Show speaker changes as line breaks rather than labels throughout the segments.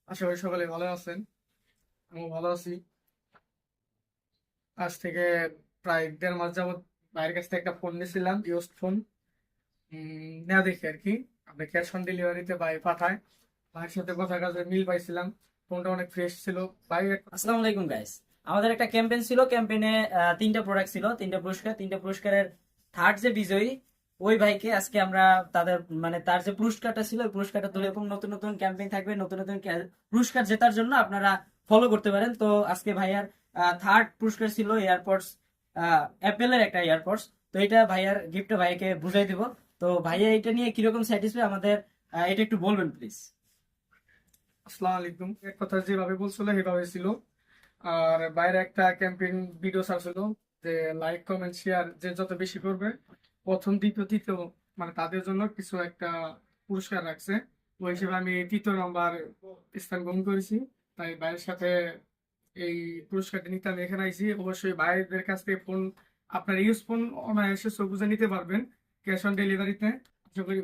আশা করি সকলে ভালো আছেন। আমিও ভালো আছি। আজ থেকে প্রায় 1.5 মাস যাবত ভাইয়ের কাছ থেকে একটা ফোন নিয়েছিলাম, ইউজড ফোন। নেওয়া দেখি আর কি, আপনি ক্যাশ অন ডেলিভারিতে ভাই পাঠায়। ভাইয়ের সাথে কথা কাজে মিল পাইছিলাম। ফোনটা অনেক ফ্রেশ ছিল ভাই।
আসসালামু আলাইকুম গাইস। আমাদের একটা ক্যাম্পেইন ছিল, ক্যাম্পেইনে তিনটা প্রোডাক্ট ছিল, তিনটা পুরস্কারের থার্ড যে বিজয়ী ওই ভাইকে আজকে আমরা তাদের মানে তার যে পুরস্কারটা ছিল ওই পুরস্কারটা তুলে, এবং নতুন নতুন ক্যাম্পেইন থাকবে, নতুন নতুন পুরস্কার জেতার জন্য আপনারা ফলো করতে পারেন। তো আজকে ভাইয়ার থার্ড পুরস্কার ছিল এয়ারপডস, অ্যাপেলের একটা এয়ারপডস। তো এটা ভাইয়ার গিফটটা ভাইয়াকে বুঝাই দিব। তো ভাইয়া এটা নিয়ে কিরকম স্যাটিসফাই আমাদের এটা একটু বলবেন প্লিজ।
আসসালামু আলাইকুম। এক কথা যেভাবে বলছিল সেভাবে ছিল। আর বাইরে একটা ক্যাম্পেইন ভিডিও ছাড়ছিল যে লাইক কমেন্ট শেয়ার যে যত বেশি করবে, প্রথম দ্বিতীয় তৃতীয়, মানে তাদের জন্য কিছু একটা পুরস্কার রাখছে। ওই হিসেবে আমি 3য় নাম্বার স্থান গ্রহণ করেছি। তাই ভাইয়ের সাথে এই পুরস্কারটি নিতে আমি এখানে আইছি। অবশ্যই ভাইদের কাছ থেকে ফোন, আপনার ইউজ ফোন অনায়াসে চোখ বুজে নিতে পারবেন ক্যাশ অন ডেলিভারিতে। আশা করি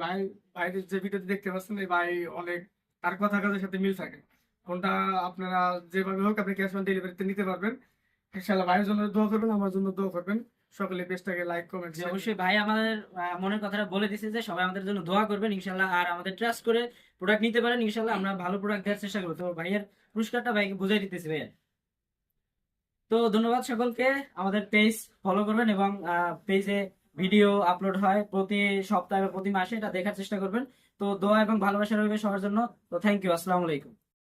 ভাইদের যে ভিডিওটি দেখতে পাচ্ছেন, এই ভাই অনেক, তার কথা কাজের সাথে মিল থাকে। ফোনটা আপনারা যেভাবে হোক আপনি ক্যাশ অন ডেলিভারিতে নিতে পারবেন। ইনশাআল্লাহ ভাইয়ের জন্য দোয়া করবেন, আমার জন্য দোয়া করবেন। সকলে পেজটাকে লাইক কমেন্ট
যে
শেয়ার।
অবশ্যই ভাই আমাদের মনের কথাটা বলে দিছে যে সবাই আমাদের জন্য দোয়া করবেন ইনশাল্লাহ, আর আমাদের ট্রাস্ট করে প্রোডাক্ট নিতে পারেন ইনশাল্লাহ। আমরা ভালো প্রোডাক্ট দেওয়ার চেষ্টা করবো। তো ভাইয়ের পুরস্কারটা ভাইকে বুঝাই দিতেছি ভাইয়া। তো ধন্যবাদ সকলকে। আমাদের পেজ ফলো করবেন এবং পেজে ভিডিও আপলোড হয় প্রতি সপ্তাহে বা প্রতি মাসে, এটা দেখার চেষ্টা করবেন। তো দোয়া এবং ভালোবাসা রইবে সবার জন্য। তো থ্যাংক ইউ, আসসালামু আলাইকুম।